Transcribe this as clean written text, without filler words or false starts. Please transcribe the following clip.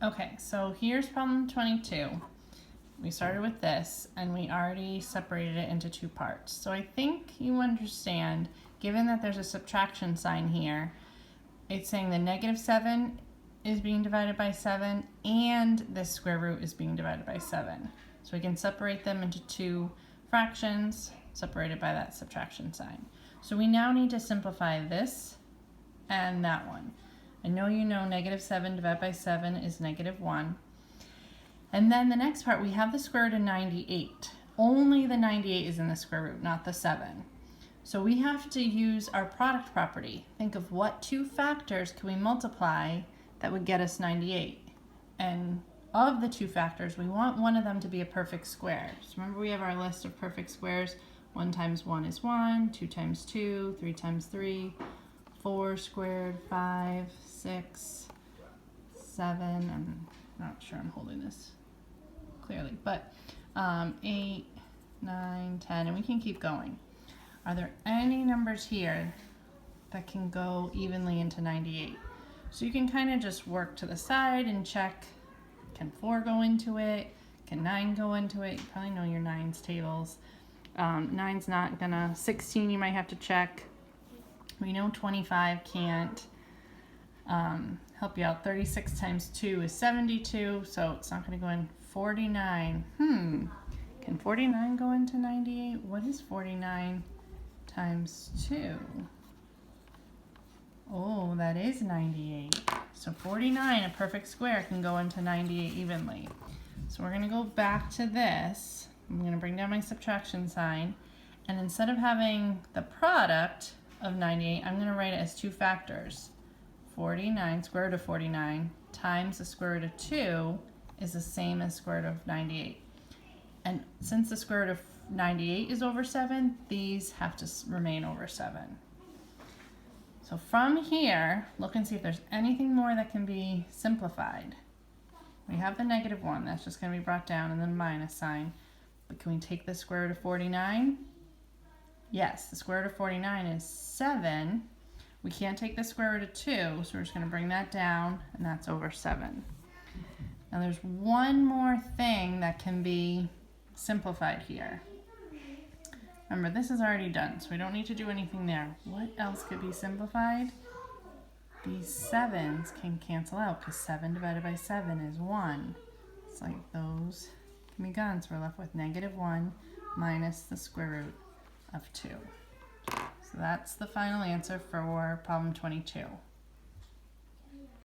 Okay, so here's problem 22. We started with this and we already separated it into two parts. So I think you understand, given that there's a subtraction sign here, it's saying the -7 is being divided by 7 and the square root is being divided by 7. So we can separate them into two fractions separated by that subtraction sign. So we now need to simplify this and that one. I know you know -7 divided by 7 is -1. And then the next part, we have the square root of 98. Only the 98 is in the square root, not the 7. So we have to use our product property. Think of what two factors can we multiply that would get us 98. And of the two factors, we want one of them to be a perfect square. So remember, we have our list of perfect squares. 1 times 1 is 1, 2 times 2, 3 times 3, 4 squared, 5, 6, 7, I'm not sure I'm holding this clearly, but 8, 9, 10, and we can keep going. Are there any numbers here that can go evenly into 98? So you can kind of just work to the side and check, can 4 go into it? Can 9 go into it? You probably know your 9's tables. 9's not gonna, 16 you might have to check. We know 25 can't. Help you out, 36 times 2 is 72, so it's not gonna go in. 49, can 49 go into 98? What is 49 times 2? Oh, that is 98. So 49, a perfect square, can go into 98 evenly. So we're gonna go back to this. I'm gonna bring down my subtraction sign, and instead of having the product of 98, I'm gonna write it as two factors. 49, square root of 49, times the square root of 2 is the same as square root of 98. And since the square root of 98 is over 7, these have to remain over 7. So from here, look and see if there's anything more that can be simplified. We have the -1, that's just going to be brought down, and then minus sign. But can we take the square root of 49? Yes, the square root of 49 is 7. We can't take the square root of 2, so we're just going to bring that down, and that's over 7. Now there's one more thing that can be simplified here. Remember, this is already done, so we don't need to do anything there. What else could be simplified? These 7's can cancel out because 7 divided by 7 is 1. It's like those can be gone, so we're left with -1 minus the square root of 2. So that's the final answer for problem 22.